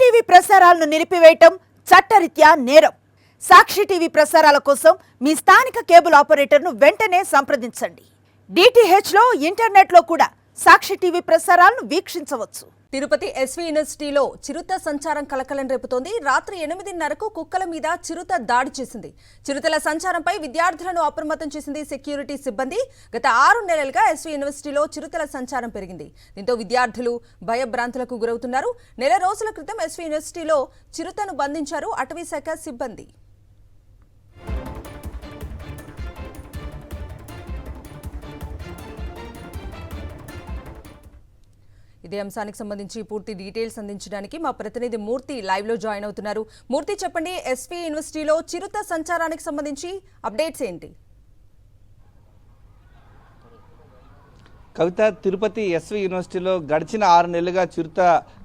TV ప్రసారాలను నిలిపివేయటం చట్టరీత్యా నేరం. సాక్షి టీవీ ప్రసారాల కోసం మీ స్థానిక కేబుల్ ఆపరేటర్ను వెంటనే సంప్రదించండి. DTH లో ఇంటర్నెట్ లో కూడా సాక్షి టీవీ ప్రసారాలను వీక్షించవచ్చు. తిరుపతి ఎస్వి యూనివర్సిటీలో చిరుత సంచారం కలకలం రేపుతోంది. రాత్రి 8:30కు కుక్కల మీద చిరుత దాడి చేసింది. చిరుతల సంచారంపై విద్యార్థులను అప్రమత్తం చేసింది సెక్యూరిటీ సిబ్బంది. గత 6 నెలలుగా ఎస్వి యూనివర్సిటీలో చిరుతల సంచారం పెరిగింది. దీంతో విద్యార్థులు భయభ్రాంతులకు గురవుతున్నారు. నెల రోజుల క్రితం ఎస్వి యూనివర్సిటీలో చిరుతను బంధించారు అటవీ శాఖ సిబ్బంది. ఇదే అంశానికి సంబంధించి పూర్తి డీటెయిల్స్ అందించడానికి మా ప్రతినిధి మూర్తి లైవ్ లో జాయిన్ అవుతున్నారు. మూర్తి, చెప్పండి, ఎస్వి యూనివర్సిటీలో చిరుత సంచారానికి సంబంధించి అప్డేట్స్ ఏంటి? కవిత, తిరుపతి ఎస్వి యూనివర్సిటీలో గడిచిన 6 నెలలుగా చిరుత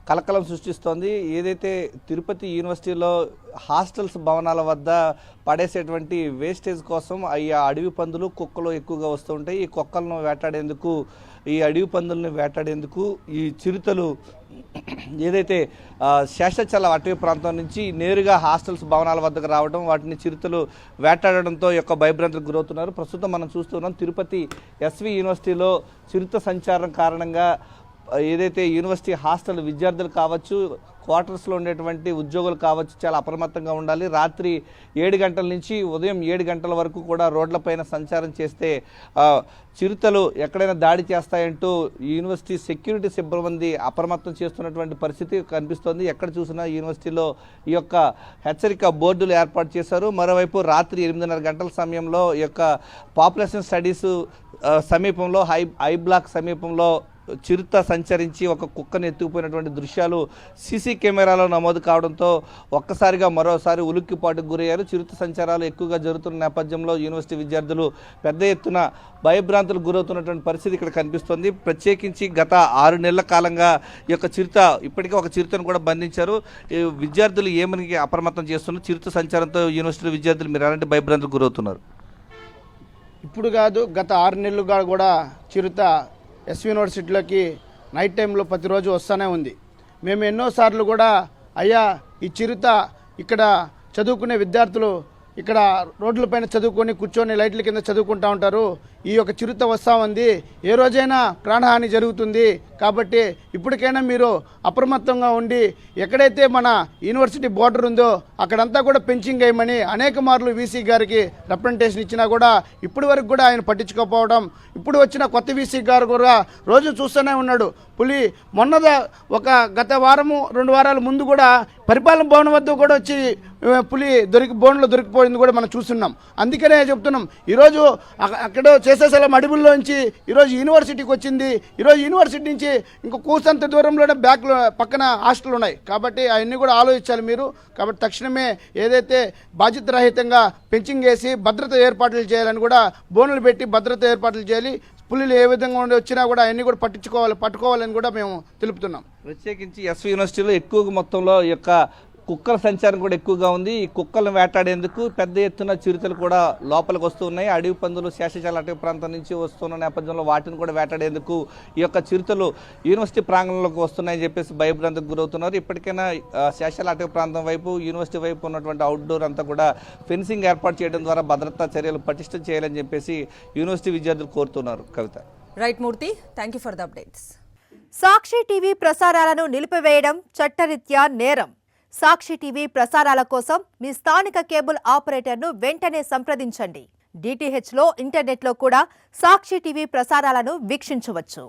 కలకలం సృష్టిస్తోంది. ఏదైతే తిరుపతి యూనివర్సిటీలో హాస్టల్స్ భవనాల వద్ద పడేసేటువంటి వేస్టేజ్ కోసం ఈ అడవి పందులు కుక్కలు ఎక్కువగా వస్తూ ఉంటాయి. ఈ కుక్కలను వేటాడేందుకు, ఈ అడవి పందులను వేటాడేందుకు ఈ చిరుతలు ఏదైతే శేషాచల అటవీ ప్రాంతం నుంచి నేరుగా హాస్టల్స్ భవనాల వద్దకు రావడం, వాటిని చిరుతలు వేటాడడంతో యొక్క భయభ్రాంతులకు గురవుతున్నారు. ప్రస్తుతం మనం చూస్తున్నాం తిరుపతి ఎస్వి యూనివర్సిటీలో చిరుత సంచారం కారణంగా ఏదైతే యూనివర్సిటీ హాస్టల్ విద్యార్థులు కావచ్చు, క్వార్టర్స్లో ఉండేటువంటి ఉద్యోగులు కావచ్చు, చాలా అప్రమత్తంగా ఉండాలి. రాత్రి 7 గంటల నుంచి ఉదయం 7 గంటల వరకు కూడా రోడ్లపైన సంచారం చేస్తే చిరుతలు ఎక్కడైనా దాడి చేస్తాయంటూ యూనివర్సిటీ సెక్యూరిటీ సిబ్బంది అప్రమత్తం చేస్తున్నటువంటి పరిస్థితి కనిపిస్తోంది. ఎక్కడ చూసినా యూనివర్సిటీలో ఈ యొక్క హెచ్చరిక బోర్డులు ఏర్పాటు చేశారు. మరోవైపు రాత్రి 8:30 గంటల సమయంలో ఈ యొక్క పాపులేషన్ స్టడీస్ సమీపంలో ఐ బ్లాక్ సమీపంలో చిరుత సంచరించి ఒక కుక్కను ఎత్తుకుపోయినటువంటి దృశ్యాలు సీసీ కెమెరాలో నమోదు కావడంతో ఒక్కసారిగా మరోసారి ఉలిక్కిపాటుకు గురయ్యారు. చిరుత సంచారాలు ఎక్కువగా జరుగుతున్న నేపథ్యంలో యూనివర్సిటీ విద్యార్థులు పెద్ద ఎత్తున భయభ్రాంతులకు గురవుతున్నటువంటి పరిస్థితి ఇక్కడ కనిపిస్తోంది. ప్రత్యేకించి గత 6 నెలల కాలంగా ఈ యొక్క చిరుత, ఇప్పటికే ఒక చిరుతను కూడా బంధించారు. విద్యార్థులు ఏమని అప్రమత్తం చేస్తున్నారు? చిరుత సంచారంతో యూనివర్సిటీ విద్యార్థులు మీరు ఎలాంటి భయభ్రాంతులకు గురవుతున్నారు? ఇప్పుడు కాదు, గత 6 నెలలుగా కూడా చిరుత ఎస్వి యూనివర్సిటీలోకి నైట్ టైంలో ప్రతిరోజు వస్తూనే ఉంది. మేము ఎన్నోసార్లు కూడా, అయ్యా ఈ చిరుత ఇక్కడ చదువుకునే విద్యార్థులు ఇక్కడ రోడ్లపైన చదువుకొని కూర్చొని లైట్ల కింద చదువుకుంటూ ఉంటారు, ఈ యొక్క చిరుత వస్తూ ఉంది, ఏ రోజైనా ప్రాణహాని జరుగుతుంది, కాబట్టి ఇప్పటికైనా మీరు అప్రమత్తంగా ఉండి ఎక్కడైతే మన యూనివర్సిటీ బోర్డర్ ఉందో అక్కడంతా కూడా పెంచింగ్ వేయమని అనేక మార్లు వీసీ గారికి రిప్రజెంటేషన్ ఇచ్చినా కూడా ఇప్పటి వరకు కూడా ఆయన పట్టించుకోకపోవడం. ఇప్పుడు వచ్చిన కొత్త వీసీ గారు కూడా రోజు చూస్తూనే ఉన్నాడు. పులి ఒక గత వారము 2 వారాల ముందు కూడా పరిపాలన భవనం వద్ద కూడా వచ్చి పులి బోన్లో దొరికిపోయింది కూడా మనం చూస్తున్నాం. అందుకనే చెప్తున్నాం, ఈరోజు అక్కడ చేసేసలం అడవుల్లోంచి ఈరోజు యూనివర్సిటీకి వచ్చింది. ఈరోజు యూనివర్సిటీ నుంచి ఇంకో కూసంత దూరంలోనే పక్కన హాస్టల్ ఉన్నాయి. కాబట్టి అవన్నీ కూడా ఆలోచించాలి మీరు. కాబట్టి తక్షణమే ఏదైతే బాధ్యతారహితంగా పెంచింగ్ వేసి భద్రత ఏర్పాట్లు చేయాలని కూడా బోనులు పెట్టి భద్రత ఏర్పాట్లు చేయాలి. పులులు ఏ విధంగా వచ్చినా కూడా అవన్నీ కూడా పట్టుకోవాలని కూడా మేము తెలుపుతున్నాం. ప్రత్యేకించి ఎస్వి యూనివర్సిటీలో ఎక్కువ మొత్తంలో ఈ యొక్క కుక్కల సంచారం కూడా ఎక్కువగా ఉంది. ఈ కుక్కలను వేటాడేందుకు పెద్ద ఎత్తున చిరుతలు కూడా లోపలికి వస్తూ ఉన్నాయి. అడవి పందులు శేషాచల అటవీ ప్రాంతం నుంచి వస్తున్న నేపథ్యంలో వాటిని కూడా వేటాడేందుకు ఈ యొక్క చిరుతలు యూనివర్సిటీ ప్రాంగణంలోకి వస్తున్నాయని చెప్పేసి భయభ్రాంతికి గురవుతున్నారు. ఇప్పటికైనా శేషాచల అటవీ ప్రాంతం వైపు, యూనివర్సిటీ వైపు ఉన్నటువంటి అవుట్డోర్ అంతా కూడా ఫెన్సింగ్ ఏర్పాటు చేయడం ద్వారా భద్రతా చర్యలు పటిష్టం చేయాలని చెప్పేసి యూనివర్సిటీ విద్యార్థులు కోరుతున్నారు. Kavitha. Right Murthy, thank you for the updates. Sakshi TV ప్రసారాలను నిలిపివేయడం చట్టరీత్యా నేరం. సాక్షి టీవీ ప్రసారాల కోసం మీ స్థానిక కేబుల్ ఆపరేటర్ను వెంటనే సంప్రదించండి. DTH లో ఇంటర్నెట్ లో కూడా సాక్షి టీవీ ప్రసారాలను వీక్షించవచ్చు.